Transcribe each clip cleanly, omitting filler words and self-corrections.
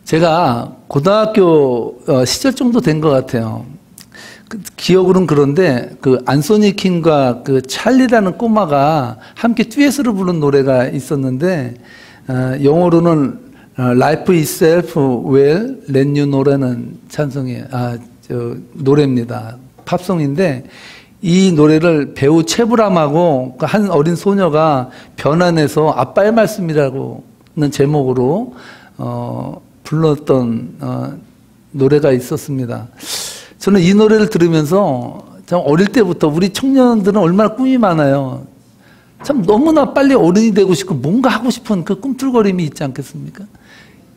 제가 고등학교 시절 정도 된 것 같아요. 기억으로는 그런데 그 안소니 킹과 그 찰리라는 꼬마가 함께 듀엣으로 부른 노래가 있었는데 영어로는 Life Itself Will Let You Know라는 찬송이에요. 노래입니다. 팝송인데 이 노래를 배우 채브람하고 한 어린 소녀가 변환해서 아빠의 말씀이라고는 제목으로 불렀던 노래가 있었습니다. 저는 이 노래를 들으면서 참 어릴 때부터 우리 청년들은 얼마나 꿈이 많아요. 참 너무나 빨리 어른이 되고 싶고 뭔가 하고 싶은 그 꿈틀거림이 있지 않겠습니까?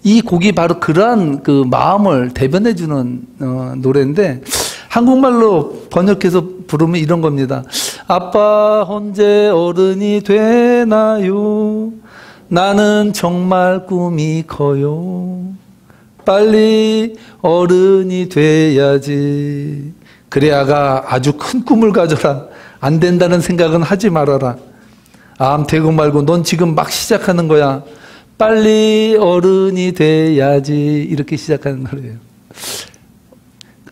이 곡이 바로 그러한 그 마음을 대변해주는 노래인데 한국말로 번역해서 부르면 이런 겁니다. 아빠 언제 어른이 되나요? 나는 정말 꿈이 커요. 빨리 어른이 돼야지. 그래야가 아주 큰 꿈을 가져라. 안 된다는 생각은 하지 말아라. 암 되고 말고 넌 지금 막 시작하는 거야. 빨리 어른이 돼야지. 이렇게 시작하는 노래예요.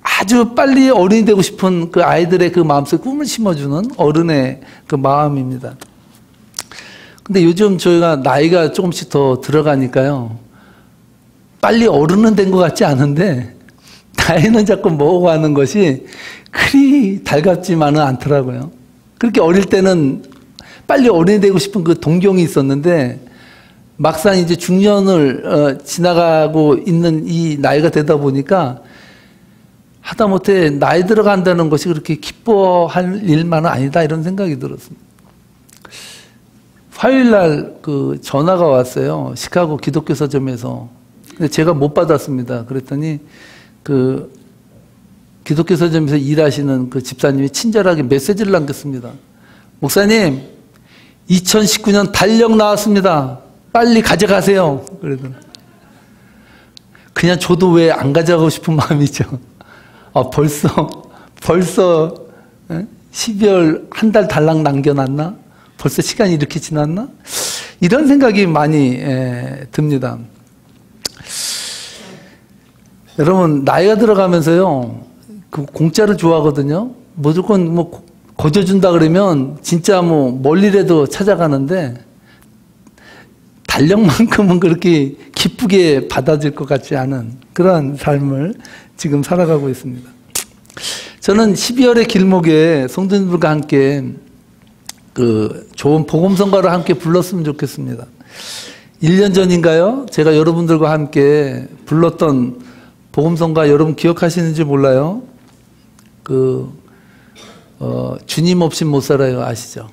아주 빨리 어른이 되고 싶은 그 아이들의 그 마음속에 꿈을 심어주는 어른의 그 마음입니다. 근데 요즘 저희가 나이가 조금씩 더 들어가니까요. 빨리 어른은 된 것 같지 않은데 나이는 자꾸 먹어가는 것이 그리 달갑지만은 않더라고요. 그렇게 어릴 때는 빨리 어른이 되고 싶은 그 동경이 있었는데 막상 이제 중년을 지나가고 있는 이 나이가 되다 보니까 하다못해 나이 들어간다는 것이 그렇게 기뻐할 일만은 아니다 이런 생각이 들었습니다. 화요일날 그 전화가 왔어요. 시카고 기독교 서점에서. 근데 제가 못 받았습니다. 그랬더니 그 기독교 서점에서 일하시는 그 집사님이 친절하게 메시지를 남겼습니다. 목사님, 2019년 달력 나왔습니다. 빨리 가져가세요. 그래도 그냥 저도 왜 안 가져가고 싶은 마음이죠. 벌써 12월 한 달 달랑 남겨놨나? 벌써 시간이 이렇게 지났나? 이런 생각이 많이 듭니다. 여러분 나이가 들어가면서요 그 공짜를 좋아하거든요. 무조건 뭐 거저준다 그러면 진짜 뭐 멀리라도 찾아가는데 달력만큼은 그렇게 기쁘게 받아줄 것 같지 않은 그러한 삶을 지금 살아가고 있습니다. 저는 12월의 길목에 성도님들과 함께 그 좋은 복음성가를 함께 불렀으면 좋겠습니다. 1년 전인가요? 제가 여러분들과 함께 불렀던 복음성가 여러분 기억하시는지 몰라요. 주님 없이 못 살아요 아시죠?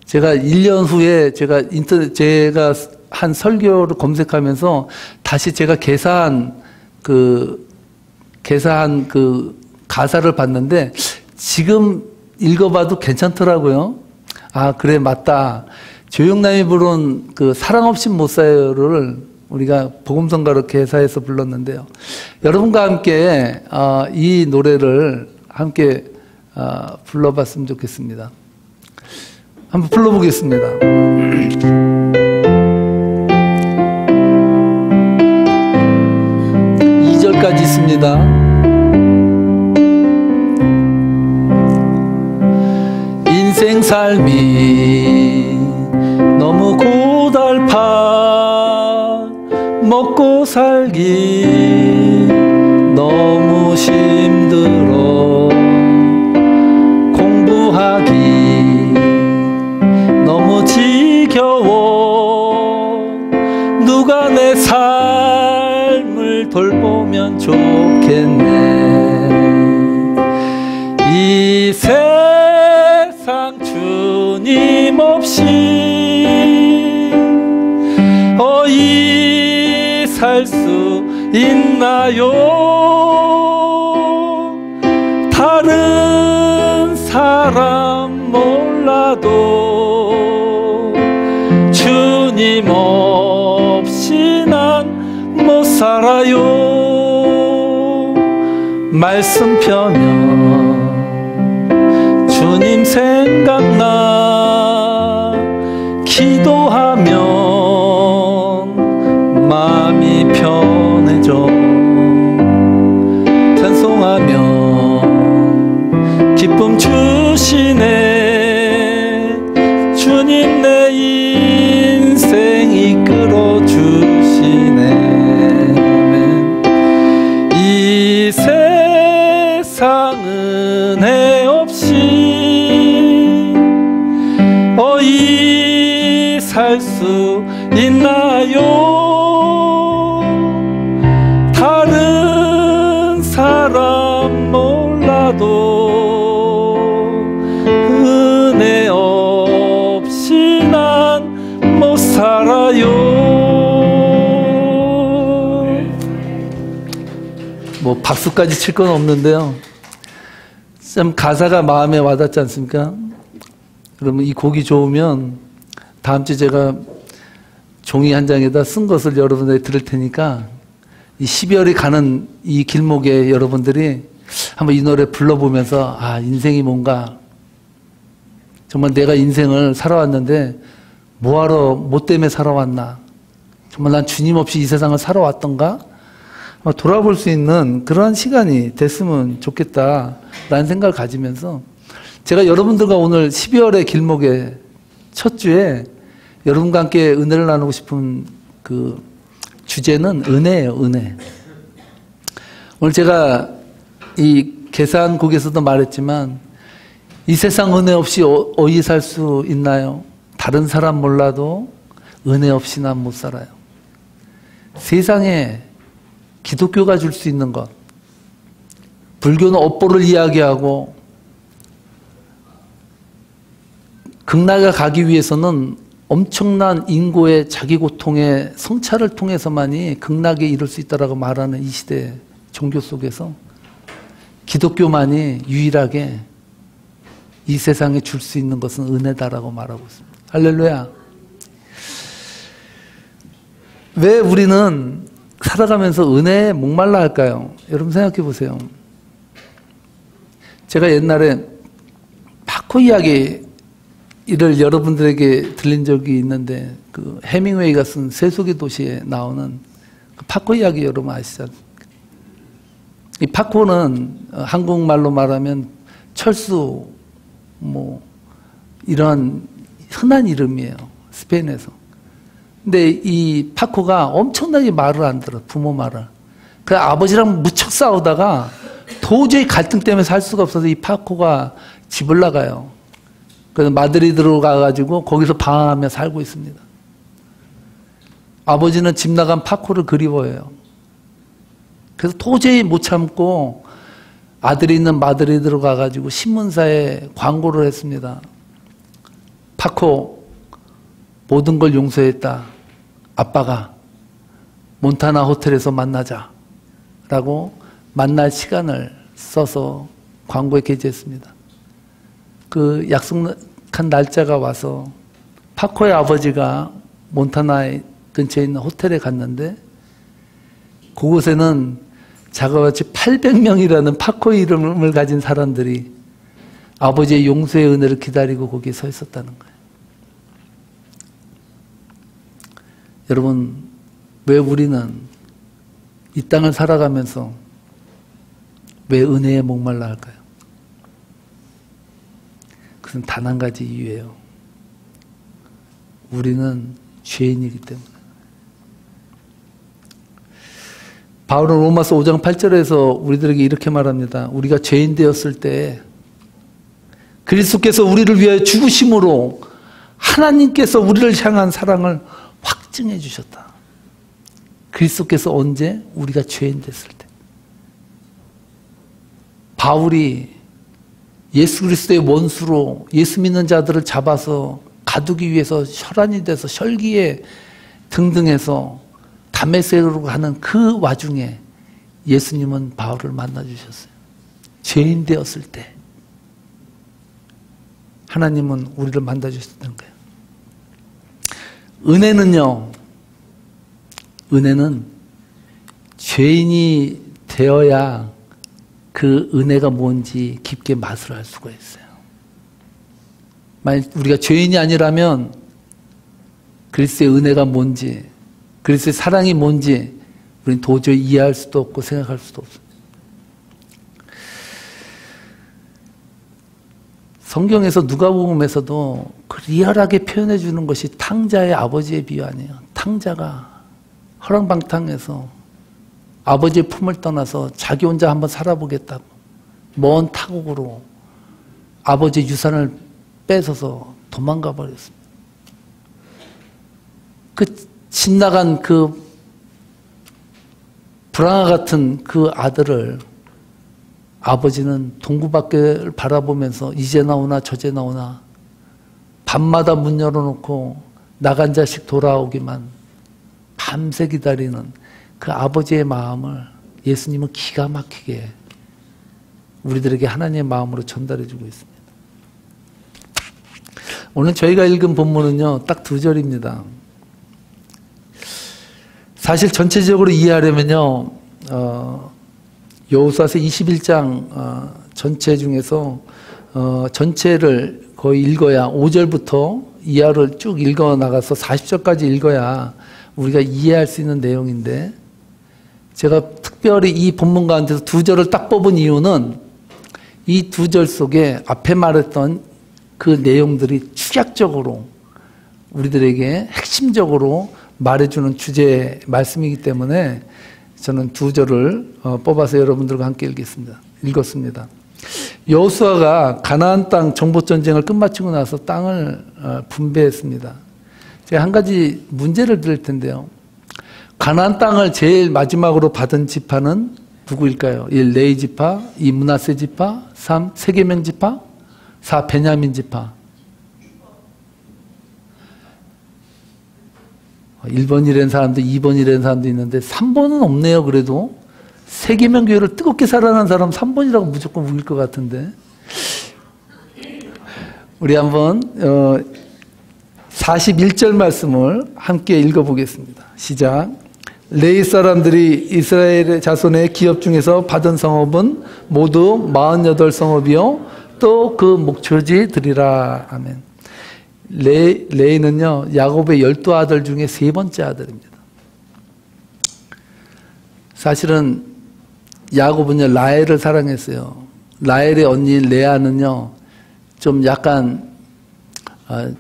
제가 1년 후에 제가 한 설교를 검색하면서 다시 제가 개사한 그 가사를 봤는데 지금 읽어봐도 괜찮더라고요. 아 그래 맞다. 조영남이 부른 그 사랑 없이 못 살아요를 우리가 복음성가로 개사해서 불렀는데요. 여러분과 함께 이 노래를 함께 불러봤으면 좋겠습니다. 한번 불러보겠습니다. 2절까지 있습니다. 인생 삶이 너무 고달파 먹고 살기 너무 힘들어 공부하기 너무 지겨워 누가 내 삶을 돌보면 좋겠네 이 세상 주님 없이 어이 살 수 있나요 다른 사람 몰라도 주님 없이 난 못 살아요 말씀 펴면 주님 생각나 기도하면 마음이 편해 보내줘. 찬송하며 기쁨 주시네. 주님 내 인생 이끌어 주시네. 이 세상 은혜 없이 어이 살 수 있나요? 다른 사람 몰라도 은혜 없이 난 못 살아요. 뭐 박수까지 칠 건 없는데요, 참 가사가 마음에 와닿지 않습니까? 그러면 이 곡이 좋으면 다음 주에 제가 종이 한 장에다 쓴 것을 여러분들이 들을 테니까 이 12월이 가는 이 길목에 여러분들이 한번 이 노래 불러보면서 아, 인생이 뭔가, 정말 내가 인생을 살아왔는데 뭐하러 뭐 때문에 살아왔나, 정말 난 주님 없이 이 세상을 살아왔던가 돌아볼 수 있는 그러한 시간이 됐으면 좋겠다라는 생각을 가지면서, 제가 여러분들과 오늘 12월의 길목의 첫 주에 여러분과 함께 은혜를 나누고 싶은 그 주제는 은혜예요, 은혜. 오늘 제가 이 계산곡에서도 말했지만 이 세상 은혜 없이 어디 살 수 있나요? 다른 사람 몰라도 은혜 없이 난 못 살아요. 세상에 기독교가 줄 수 있는 것, 불교는 업보를 이야기하고 극락에 가기 위해서는 엄청난 인고의 자기 고통의 성찰을 통해서만이 극락에 이룰 수 있다라고 말하는 이 시대 종교 속에서 기독교만이 유일하게 이 세상에 줄 수 있는 것은 은혜다라고 말하고 있습니다. 할렐루야. 왜 우리는 살아가면서 은혜에 목말라 할까요? 여러분 생각해 보세요. 제가 옛날에 파코 이야기를 여러분들에게 들린 적이 있는데, 그 해밍웨이가 쓴 세속의 도시에 나오는 그 파코 이야기 여러분 아시죠? 이 파코는 한국말로 말하면 철수, 뭐 이런 흔한 이름이에요, 스페인에서. 근데 이 파코가 엄청나게 말을 안 들어, 부모 말을. 그 아버지랑 무척 싸우다가 도저히 갈등 때문에 살 수가 없어서 이 파코가 집을 나가요. 그래서 마드리드로 가가지고 거기서 방황하며 살고 있습니다. 아버지는 집 나간 파코를 그리워해요. 그래서 도저히 못 참고 아들이 있는 마드리드로 가가지고 신문사에 광고를 했습니다. 파코, 모든 걸 용서했다. 아빠가 몬타나 호텔에서 만나자 라고 만날 시간을 써서 광고에 게재했습니다. 그 약속한 날짜가 와서 파코의 아버지가 몬타나 근처에 있는 호텔에 갔는데, 그곳에는 자그마치 800명이라는 파코의 이름을 가진 사람들이 아버지의 용서의 은혜를 기다리고 거기에 서 있었다는 거예요. 여러분, 왜 우리는 이 땅을 살아가면서 왜 은혜에 목말라 할까요? 그것은 단 한 가지 이유예요. 우리는 죄인이기 때문에. 바울은 로마서 5장 8절에서 우리들에게 이렇게 말합니다. 우리가 죄인 되었을 때 그리스도께서 우리를 위하여 죽으심으로 하나님께서 우리를 향한 사랑을 확증해 주셨다. 그리스도께서 언제? 우리가 죄인 됐을 때. 바울이 예수 그리스도의 원수로 예수 믿는 자들을 잡아서 가두기 위해서 혈안이 돼서 혈기에 등등해서 다메섹으로 가는 그 와중에 예수님은 바울을 만나주셨어요. 죄인 되었을 때 하나님은 우리를 만나주셨다는 거예요. 은혜는 죄인이 되어야 그 은혜가 뭔지 깊게 맛을 알 수가 있어요. 만약 우리가 죄인이 아니라면 그리스도의 은혜가 뭔지, 그리스도의 사랑이 뭔지 우리는 도저히 이해할 수도 없고 생각할 수도 없습니다. 성경에서 누가복음에서도 그 리얼하게 표현해 주는 것이 탕자의 아버지의 비유 아니에요. 탕자가 허랑방탕해서 아버지의 품을 떠나서 자기 혼자 한번 살아보겠다고 먼 타국으로 아버지의 유산을 뺏어서 도망가 버렸습니다. 그 집 나간 그 불황아 같은 그 아들을 아버지는 동구밖을 바라보면서 이제 나오나 저제 나오나 밤마다 문 열어놓고 나간 자식 돌아오기만 밤새 기다리는 그 아버지의 마음을 예수님은 기가 막히게 우리들에게 하나님의 마음으로 전달해 주고 있습니다. 오늘 저희가 읽은 본문은요, 딱 2절입니다. 사실 전체적으로 이해하려면요, 여호수아서 21장 전체 중에서 전체를 거의 읽어야 5절부터 이하를 쭉 읽어 나가서 40절까지 읽어야 우리가 이해할 수 있는 내용인데, 제가 특별히 이 본문 가운데서 2절을 딱 뽑은 이유는 이 2절 속에 앞에 말했던 그 내용들이 축약적으로 우리들에게 핵심적으로 말해주는 주제의 말씀이기 때문에 저는 2절을 뽑아서 여러분들과 함께 읽었습니다. 여호수아가 가나안 땅 정복전쟁을 끝마치고 나서 땅을 분배했습니다. 제가 한 가지 문제를 드릴 텐데요. 가나안 땅을 제일 마지막으로 받은 지파는 누구일까요? 1. 레위 지파, 2. 므낫세 지파, 3. 세계명 지파, 4. 베냐민 지파. 1번이라는 사람도 2번이라는 사람도 있는데 3번은 없네요. 그래도 세계명 교회를 뜨겁게 사랑하는 사람 3번이라고 무조건 우길 것 같은데, 우리 한번 41절 말씀을 함께 읽어보겠습니다. 시작. 레위 사람들이 이스라엘의 자손의 기업 중에서 받은 성읍은 모두 48성읍이요 또 그 목초지들이라. 아멘. 레이는요, 야곱의 12아들 중에 3번째 아들입니다. 사실은 야곱은요, 라헬을 사랑했어요. 라헬의 언니 레아는요, 좀 약간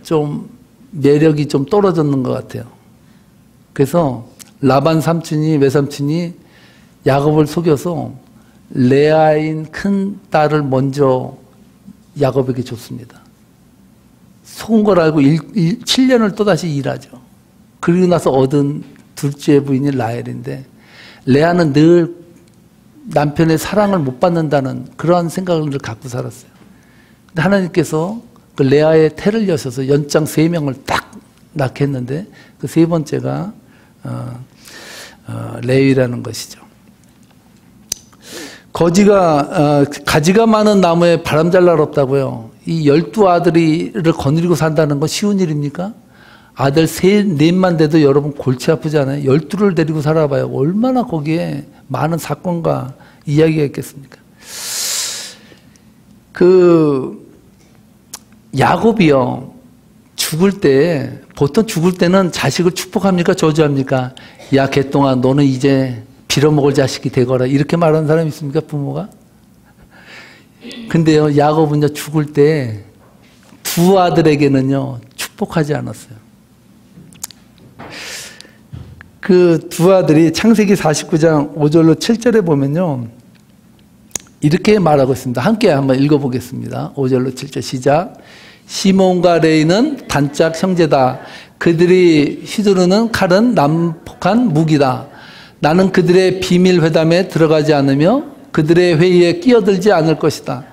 좀 매력이 좀 떨어졌는 것 같아요. 그래서 라반 삼촌이, 외삼촌이 야곱을 속여서 레아인 큰 딸을 먼저 야곱에게 줬습니다. 속은 걸 알고 7년을 또다시 일하죠. 그리고 나서 얻은 둘째 부인이 라헬인데, 레아는 늘 남편의 사랑을 못 받는다는 그러한 생각을 늘 갖고 살았어요. 근데 하나님께서 그 레아의 태를 여셔서 연장 3명을 딱 낳게 했는데, 그 3번째가 레위라는 것이죠. 가지가 많은 나무에 바람 잘 날 없다고요. 이 12아들을 거느리고 산다는 건 쉬운 일입니까? 아들 넷만 돼도 여러분 골치 아프잖아요. 12를 데리고 살아봐요. 얼마나 거기에 많은 사건과 이야기가 있겠습니까? 야곱이요, 죽을 때, 보통 죽을 때는 자식을 축복합니까? 저주합니까? 야, 개똥아, 너는 이제 빌어먹을 자식이 되거라. 이렇게 말하는 사람이 있습니까? 부모가? 근데요, 야곱은요, 죽을 때 2 아들에게는요, 축복하지 않았어요. 그 2 아들이 창세기 49장 5절로 7절에 보면요, 이렇게 말하고 있습니다. 함께 한번 읽어보겠습니다. 5절로 7절 시작. 시몬과 레위는 단짝 형제다. 그들이 휘두르는 칼은 난폭한 무기다. 나는 그들의 비밀 회담에 들어가지 않으며 그들의 회의에 끼어들지 않을 것이다.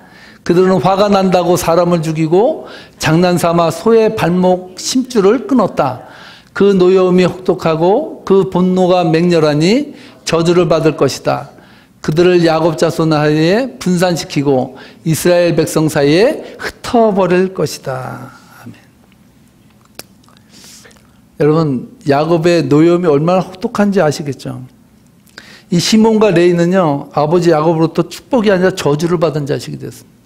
그들은 화가 난다고 사람을 죽이고 장난삼아 소의 발목 심줄을 끊었다. 그 노여움이 혹독하고 그 분노가 맹렬하니 저주를 받을 것이다. 그들을 야곱 자손 사이에 분산시키고 이스라엘 백성 사이에 흩어버릴 것이다. 아멘. 여러분, 야곱의 노여움이 얼마나 혹독한지 아시겠죠? 이 시몬과 레위는요, 아버지 야곱으로부터 축복이 아니라 저주를 받은 자식이 됐습니다.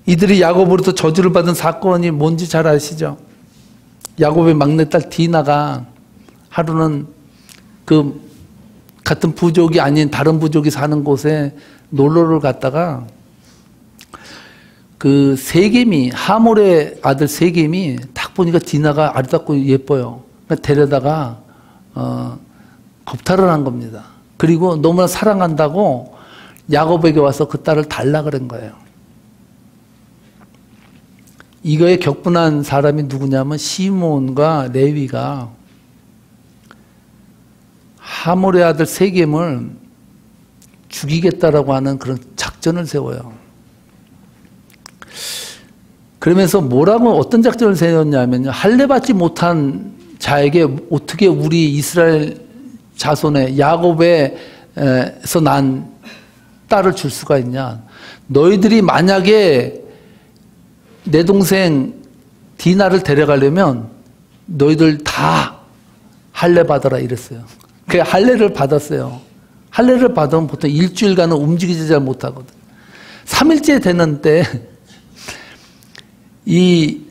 이들이 야곱으로부터 저주를 받은 사건이 뭔지 잘 아시죠? 야곱의 막내딸 디나가 하루는 그 같은 부족이 아닌 다른 부족이 사는 곳에 놀러를 갔다가 그 세겜이, 하몰의 아들 세겜이 딱 보니까 디나가 아름답고 예뻐요. 그러니까 데려다가 겁탈을 한 겁니다. 그리고 너무나 사랑한다고 야곱에게 와서 그 딸을 달라 그런 거예요. 이거에 격분한 사람이 누구냐면 시몬과 레위가 하몰의 아들 세겜을 죽이겠다라고 하는 그런 작전을 세워요. 그러면서 뭐라고 어떤 작전을 세웠냐면요. 할례받지 못한 자에게 어떻게 우리 이스라엘 자손의 야곱에서 난 딸을 줄 수가 있냐. 너희들이 만약에 내 동생 디나를 데려가려면 너희들 다 할례 받아라 이랬어요. 그 할례를 받았어요. 할례를 받으면 보통 일주일간은 움직이지 잘 못하거든. 3일째 되는 때 이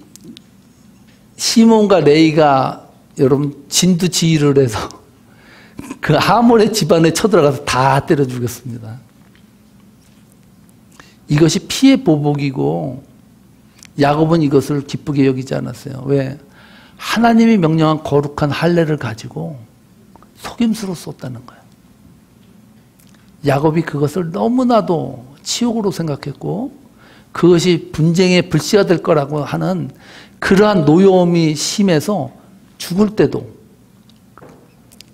시몬과 레이가 여러분 진두지휘를 해서 그 하몰의 집안에 쳐들어가서 다 때려 죽였습니다. 이것이 피의 보복이고 야곱은 이것을 기쁘게 여기지 않았어요. 왜? 하나님이 명령한 거룩한 할례를 가지고 속임수로 썼다는 거예요. 야곱이 그것을 너무나도 치욕으로 생각했고 그것이 분쟁의 불씨가 될 거라고 하는 그러한 노여움이 심해서 죽을 때도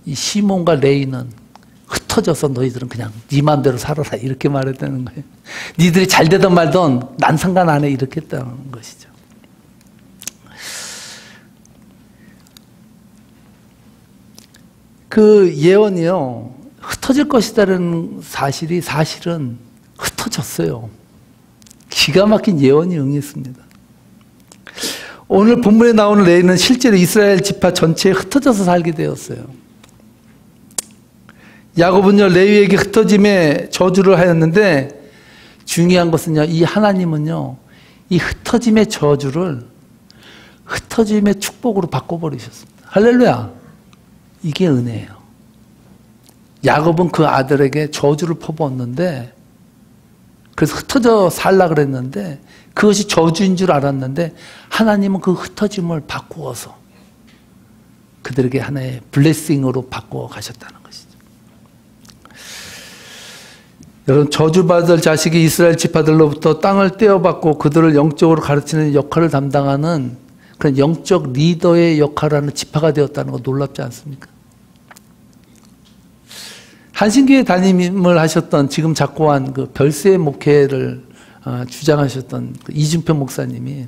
이 시몬과 레이는 흩어져서 너희들은 그냥 네 맘대로 살아라 이렇게 말했다는 거예요. 니들이 잘 되든 말든 난 상관 안 해 이렇게 했다는 것이죠. 그 예언이요. 흩어질 것이라는 사실이 사실은 흩어졌어요. 기가 막힌 예언이 응했습니다. 오늘 본문에 나오는 레이는 실제로 이스라엘 지파 전체에 흩어져서 살게 되었어요. 야곱은요 레위에게 흩어짐의 저주를 하였는데 중요한 것은요 이 하나님은요 이 흩어짐의 저주를 흩어짐의 축복으로 바꿔버리셨습니다. 할렐루야. 이게 은혜예요. 야곱은 그 아들에게 저주를 퍼부었는데 그래서 흩어져 살라 그랬는데 그것이 저주인 줄 알았는데 하나님은 그 흩어짐을 바꾸어서 그들에게 하나의 블레싱으로 바꾸어 가셨다는 것이죠. 여러분 저주받을 자식이 이스라엘 지파들로부터 땅을 떼어받고 그들을 영적으로 가르치는 역할을 담당하는 그런 영적 리더의 역할을 하는 지파가 되었다는 거 놀랍지 않습니까? 한신교회 담임을 하셨던 지금 작고한 그 별세 목회를 주장하셨던 그 이준표 목사님이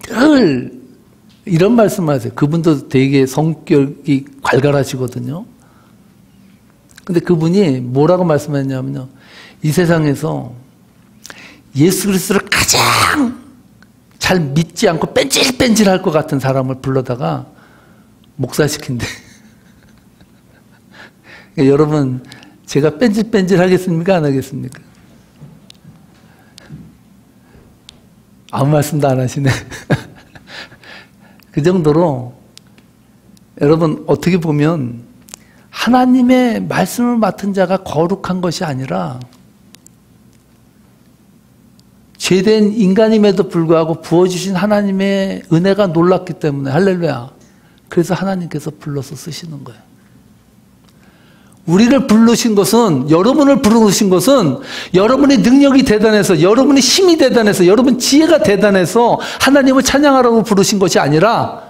늘 이런 말씀을 하세요. 그분도 되게 성격이 괄괄하시거든요. 근데 그분이 뭐라고 말씀했냐면요. 이 세상에서 예수 그리스도를 가장 잘 믿지 않고 뺀질뺀질할 것 같은 사람을 불러다가 목사시킨대. 여러분 제가 뺀질뺀질 하겠습니까? 안 하겠습니까? 아무 말씀도 안 하시네. 그 정도로 여러분 어떻게 보면 하나님의 말씀을 맡은 자가 거룩한 것이 아니라 죄된 인간임에도 불구하고 부어주신 하나님의 은혜가 놀랍기 때문에 할렐루야. 그래서 하나님께서 불러서 쓰시는 거예요. 우리를 부르신 것은 여러분을 부르신 것은 여러분의 능력이 대단해서 여러분의 힘이 대단해서 여러분 지혜가 대단해서 하나님을 찬양하라고 부르신 것이 아니라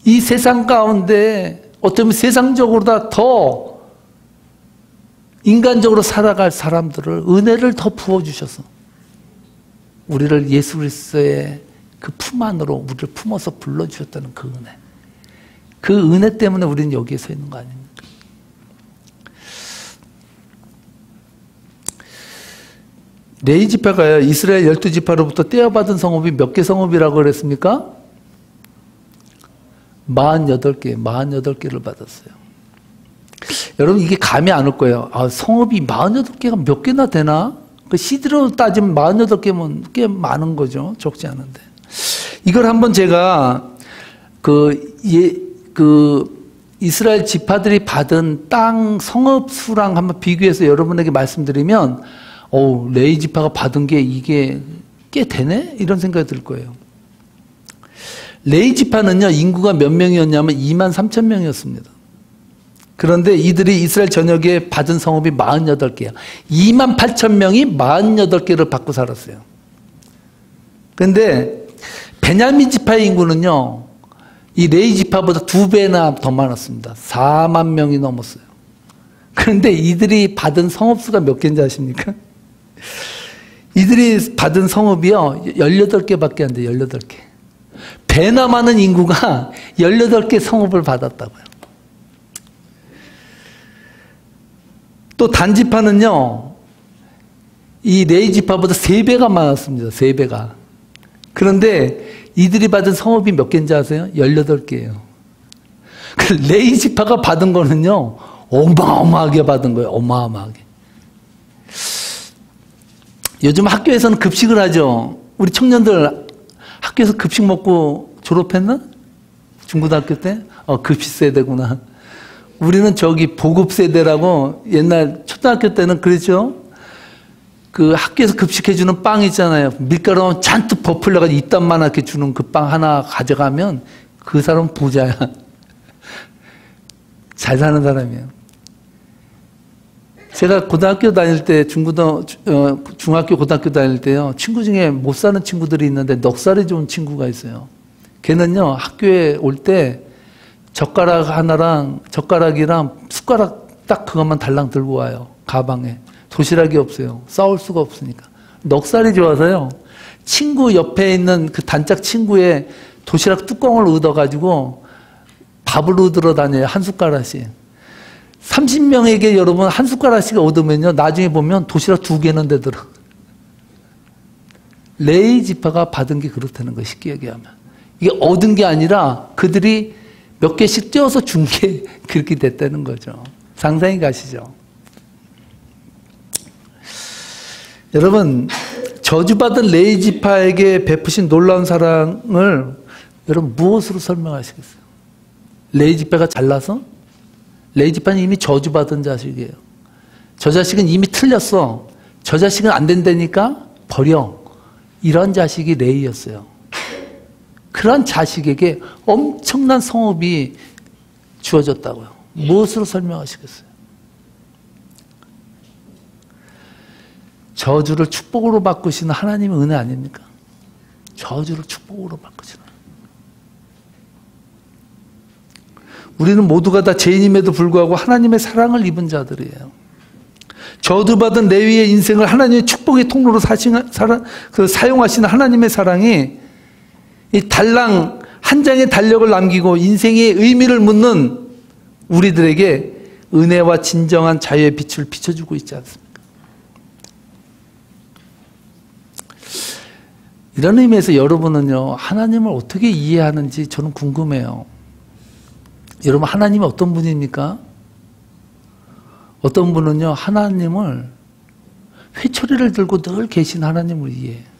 이 세상 가운데 어쩌면 세상적으로보다 더 인간적으로 살아갈 사람들을 은혜를 더 부어주셔서 우리를 예수 그리스도의 그 품 안으로 우리를 품어서 불러주셨다는 그 은혜. 그 은혜 때문에 우리는 여기에 서 있는 거 아닙니까? 레위 지파가 이스라엘 12지파로부터 떼어받은 성읍이 몇 개 성읍이라고 그랬습니까? 48개를 받았어요. 여러분 이게 감이 안 올 거예요. 아, 성읍이 48개가 몇 개나 되나? 그 시대로 따지면 48개면 꽤 많은 거죠. 적지 않은데. 이걸 한번 제가 이스라엘 지파들이 받은 땅 성읍 수랑 한번 비교해서 여러분에게 말씀드리면 레위 지파가 받은 게 이게 꽤 되네? 이런 생각이 들 거예요. 레위 지파는요, 인구가 몇 명이었냐면 2만 3천 명이었습니다. 그런데 이들이 이스라엘 전역에 받은 성읍이 48개야. 2만 8천 명이 48개를 받고 살았어요. 그런데 베냐민 지파의 인구는요, 이 레위 지파보다 2배나 더 많았습니다. 4만 명이 넘었어요. 그런데 이들이 받은 성읍수가 몇 개인지 아십니까? 이들이 받은 성읍이요, 18개밖에 안 돼요. 18개. 배나 많은 인구가 18개 성읍을 받았다고요. 또 단지파는요, 이 레위 지파보다 3배가 많았습니다. 3배가. 그런데 이들이 받은 성읍이 몇 개인지 아세요? 18개예요. 그 레위 지파가 받은 거는요, 어마어마하게 받은 거예요. 어마어마하게. 요즘 학교에서는 급식을 하죠. 우리 청년들 학교에서 급식 먹고 졸업했나? 중고등학교 때? 급식 세대구나. 우리는 저기 보급 세대라고 옛날 초등학교 때는 그랬죠. 그 학교에서 급식해주는 빵 있잖아요. 밀가루 잔뜩 버풀려가지고 입담만하게 주는 그 빵 하나 가져가면 그 사람은 부자야. 잘 사는 사람이에요. 제가 고등학교 다닐 때, 중학교, 고등학교 다닐 때요, 친구 중에 못 사는 친구들이 있는데 넉살이 좋은 친구가 있어요. 걔는요, 학교에 올 때 젓가락이랑 숟가락 딱 그것만 달랑 들고 와요. 가방에. 도시락이 없어요. 싸울 수가 없으니까. 넉살이 좋아서요, 친구 옆에 있는 그 단짝 친구의 도시락 뚜껑을 얻어가지고 밥을 얻으러 다녀요. 한 숟가락씩. 30명에게 여러분 한 숟가락씩 얻으면요, 나중에 보면 도시락 2개는 되더라고요. 레위 지파가 받은 게 그렇다는 거예요. 쉽게 얘기하면. 이게 얻은 게 아니라 그들이 몇 개씩 떼어서 준 게 그렇게 됐다는 거죠. 상상이 가시죠? 여러분, 저주받은 레위 지파에게 베푸신 놀라운 사랑을 여러분 무엇으로 설명하시겠어요? 레위 지파가 잘나서? 레위 지파는 이미 저주받은 자식이에요. 저 자식은 이미 틀렸어. 저 자식은 안 된다니까 버려. 이런 자식이 레위였어요. 그런 자식에게 엄청난 성읍이 주어졌다고요. 무엇으로 설명하시겠어요? 저주를 축복으로 바꾸시는 하나님의 은혜 아닙니까? 저주를 축복으로 바꾸시는. 우리는 모두가 다 죄인임에도 불구하고 하나님의 사랑을 입은 자들이에요. 저주받은 레위의 인생을 하나님의 축복의 통로로 사용하시는 하나님의 사랑이 이 달랑 한 장의 달력을 남기고 인생의 의미를 묻는 우리들에게 은혜와 진정한 자유의 빛을 비춰주고 있지 않습니까? 이런 의미에서 여러분은요, 하나님을 어떻게 이해하는지 저는 궁금해요. 여러분, 하나님이 어떤 분입니까? 어떤 분은요, 하나님을 회초리를 들고 늘 계신 하나님을 이해해요.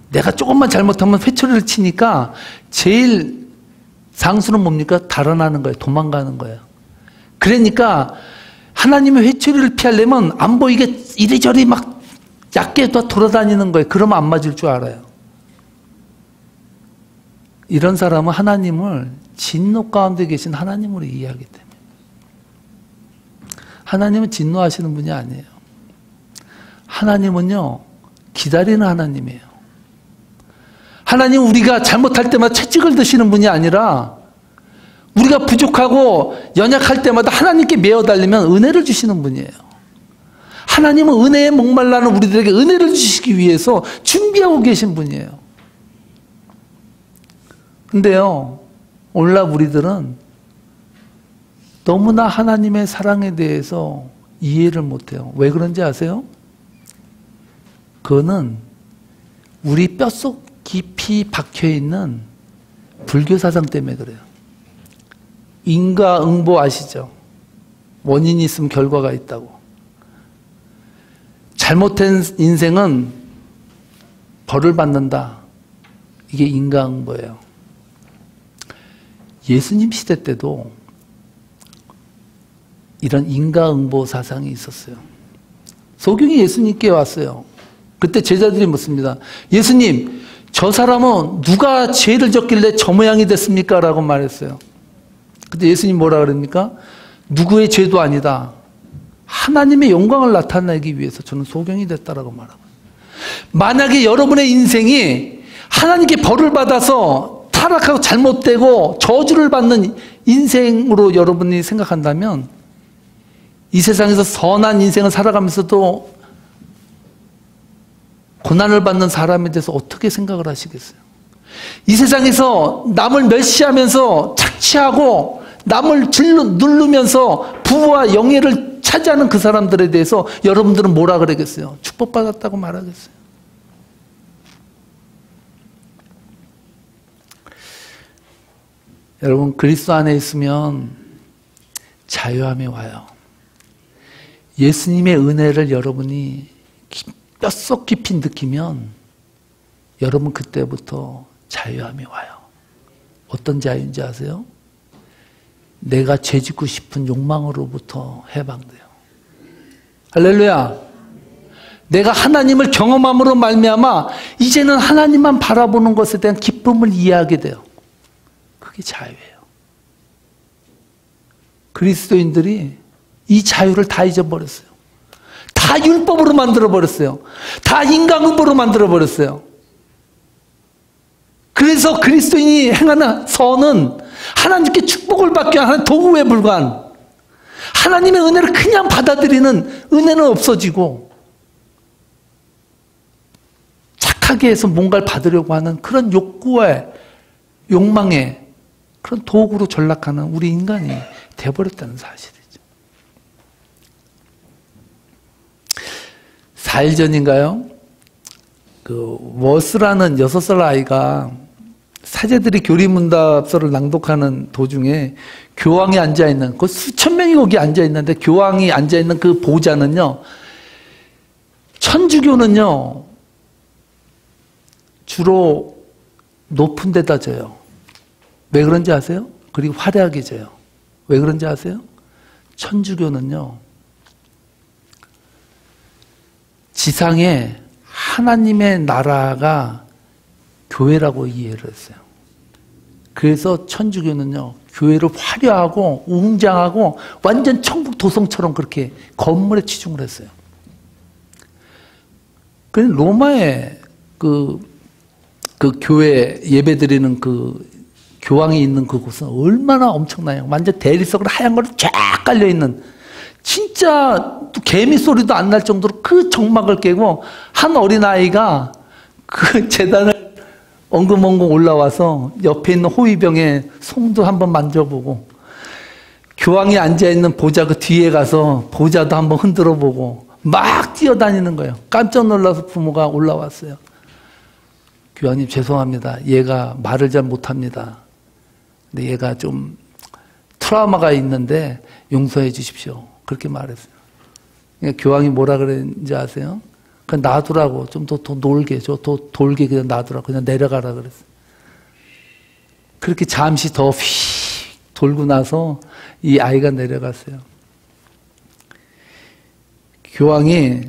내가 조금만 잘못하면 회초리를 치니까 제일 상수는 뭡니까? 달아나는 거예요. 도망가는 거예요. 그러니까 하나님의 회초리를 피하려면 안 보이게 이리저리 막 얕게 돌아다니는 거예요. 그러면 안 맞을 줄 알아요. 이런 사람은 하나님을 진노 가운데 계신 하나님으로 이해하기 때문에. 하나님은 진노하시는 분이 아니에요. 하나님은요, 기다리는 하나님이에요. 하나님은 우리가 잘못할 때마다 채찍을 드시는 분이 아니라 우리가 부족하고 연약할 때마다 하나님께 메어달리면 은혜를 주시는 분이에요. 하나님은 은혜에 목말라는 우리들에게 은혜를 주시기 위해서 준비하고 계신 분이에요. 근데요, 오늘날 우리들은 너무나 하나님의 사랑에 대해서 이해를 못해요. 왜 그런지 아세요? 그거는 우리 뼛속 깊이 박혀있는 불교 사상 때문에 그래요. 인과응보 아시죠? 원인이 있으면 결과가 있다고. 잘못된 인생은 벌을 받는다. 이게 인과응보예요. 예수님 시대 때도 이런 인과응보 사상이 있었어요. 소경이 예수님께 왔어요. 그때 제자들이 묻습니다. 예수님, 저 사람은 누가 죄를 졌길래 저 모양이 됐습니까? 라고 말했어요. 그때 예수님 뭐라 그럽니까? 누구의 죄도 아니다. 하나님의 영광을 나타내기 위해서 저는 소경이 됐다라고 말하고. 만약에 여러분의 인생이 하나님께 벌을 받아서 타락하고 잘못되고 저주를 받는 인생으로 여러분이 생각한다면 이 세상에서 선한 인생을 살아가면서도 고난을 받는 사람에 대해서 어떻게 생각을 하시겠어요? 이 세상에서 남을 멸시하면서 착취하고 남을 누르면서 부와 영예를 차지하는 그 사람들에 대해서 여러분들은 뭐라 그러겠어요? 축복받았다고 말하겠어요. 여러분, 그리스도 안에 있으면 자유함이 와요. 예수님의 은혜를 여러분이 뼛속 깊이 느끼면 여러분 그때부터 자유함이 와요. 어떤 자유인지 아세요? 내가 죄짓고 싶은 욕망으로부터 해방돼요. 할렐루야. 내가 하나님을 경험함으로 말미암아 이제는 하나님만 바라보는 것에 대한 기쁨을 이해하게 돼요. 그게 자유예요. 그리스도인들이 이 자유를 다 잊어버렸어요. 다 율법으로 만들어버렸어요. 다 인간응보로 만들어버렸어요. 그래서 그리스도인이 행하는 선은 하나님께 축복을 받기 위한 도구에 불과한, 하나님의 은혜를 그냥 받아들이는 은혜는 없어지고 착하게 해서 뭔가를 받으려고 하는 그런 욕구에 욕망에 그런 도구로 전락하는 우리 인간이 되어버렸다는 사실이죠. 4일 전인가요? 그 워스라는 6살 아이가 사제들이 교리문답서를 낭독하는 도중에 교황이 앉아있는, 그 수천 명이 거기 앉아있는데 교황이 앉아있는 그 보좌는요, 천주교는요 주로 높은 데다 져요. 왜 그런지 아세요? 그리고 화려하게 져요. 왜 그런지 아세요? 천주교는요 지상에 하나님의 나라가 교회라고 이해를 했어요. 그래서 천주교는요 교회를 화려하고 웅장하고 완전 천국 도성처럼 그렇게 건물에 치중을 했어요. 그래서 로마의 그 교회 예배드리는 그 교황이 있는 그곳은 얼마나 엄청나요. 완전 대리석으로 하얀 걸로 쫙 깔려있는, 진짜 개미 소리도 안 날 정도로 그 정막을 깨고 한 어린아이가 그 제단을 엉금엉금 올라와서 옆에 있는 호위병의 송도 한번 만져보고, 교황이 앉아있는 보좌 그 뒤에 가서 보좌도 한번 흔들어보고 막 뛰어다니는 거예요. 깜짝 놀라서 부모가 올라왔어요. 교황님 죄송합니다. 얘가 말을 잘 못합니다. 근데 얘가 좀 트라우마가 있는데 용서해 주십시오. 그렇게 말했어요. 그러니까 교황이 뭐라 그랬는지 아세요? 그냥 놔두라고, 좀 더 놀게, 더 돌게 그냥 놔두라고, 그냥 내려가라 그랬어요. 그렇게 잠시 더 휙 돌고 나서 이 아이가 내려갔어요. 교황이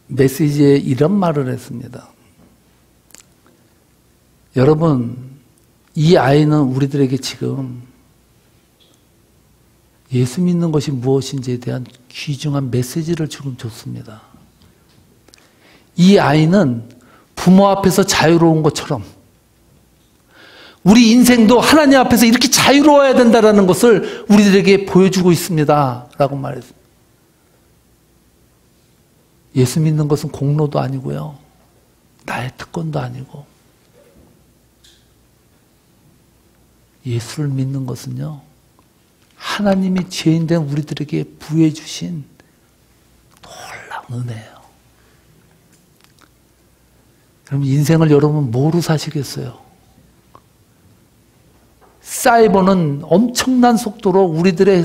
메시지에 이런 말을 했습니다. 여러분, 이 아이는 우리들에게 지금 예수 믿는 것이 무엇인지에 대한 귀중한 메시지를 지금 줬습니다. 이 아이는 부모 앞에서 자유로운 것처럼 우리 인생도 하나님 앞에서 이렇게 자유로워야 된다는 것을 우리들에게 보여주고 있습니다. 라고 말했습니다. 예수 믿는 것은 공로도 아니고요, 나의 특권도 아니고, 예수를 믿는 것은요 하나님이 죄인된 우리들에게 부여해 주신 놀라운 은혜예요. 그럼 인생을 여러분 뭐로 사시겠어요? 사이버는 엄청난 속도로 우리들의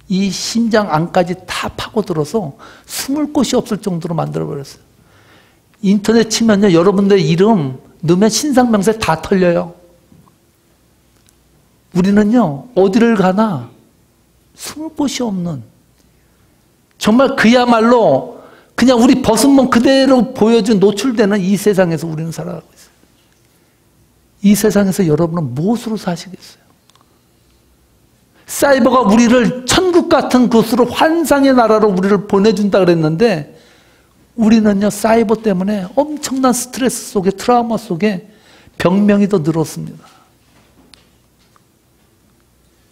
이 심장 안까지 다 파고들어서 숨을 곳이 없을 정도로 만들어버렸어요. 인터넷 치면요 여러분들 이름 넣으면 신상명세 다 털려요. 우리는요, 어디를 가나 숨을 곳이 없는, 정말 그야말로 그냥 우리 벗은 몸 그대로 보여준 노출되는 이 세상에서 우리는 살아가고 있어요. 이 세상에서 여러분은 무엇으로 사시겠어요? 사이버가 우리를 천국 같은 곳으로, 환상의 나라로 우리를 보내준다 그랬는데, 우리는요, 사이버 때문에 엄청난 스트레스 속에, 트라우마 속에 병명이 더 늘었습니다.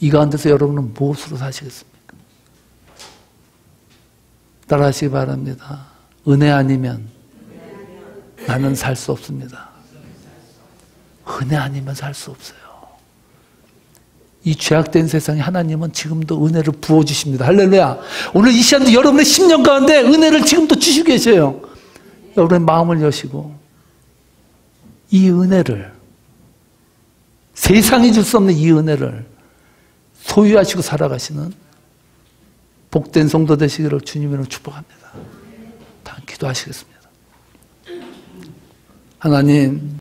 이 가운데서 여러분은 무엇으로 사시겠습니까? 따라하시기 바랍니다. 은혜 아니면 나는 살 수 없습니다. 은혜 아니면 살 수 없어요. 이 죄악된 세상에 하나님은 지금도 은혜를 부어주십니다. 할렐루야. 오늘 이 시간도 여러분의 10년 가운데 은혜를 지금도 주시고 계셔요. 여러분의 마음을 여시고 이 은혜를, 세상이 줄 수 없는 이 은혜를 소유하시고 살아가시는 복된 성도 되시기를 주님으로 축복합니다. 다 기도하시겠습니다. 하나님,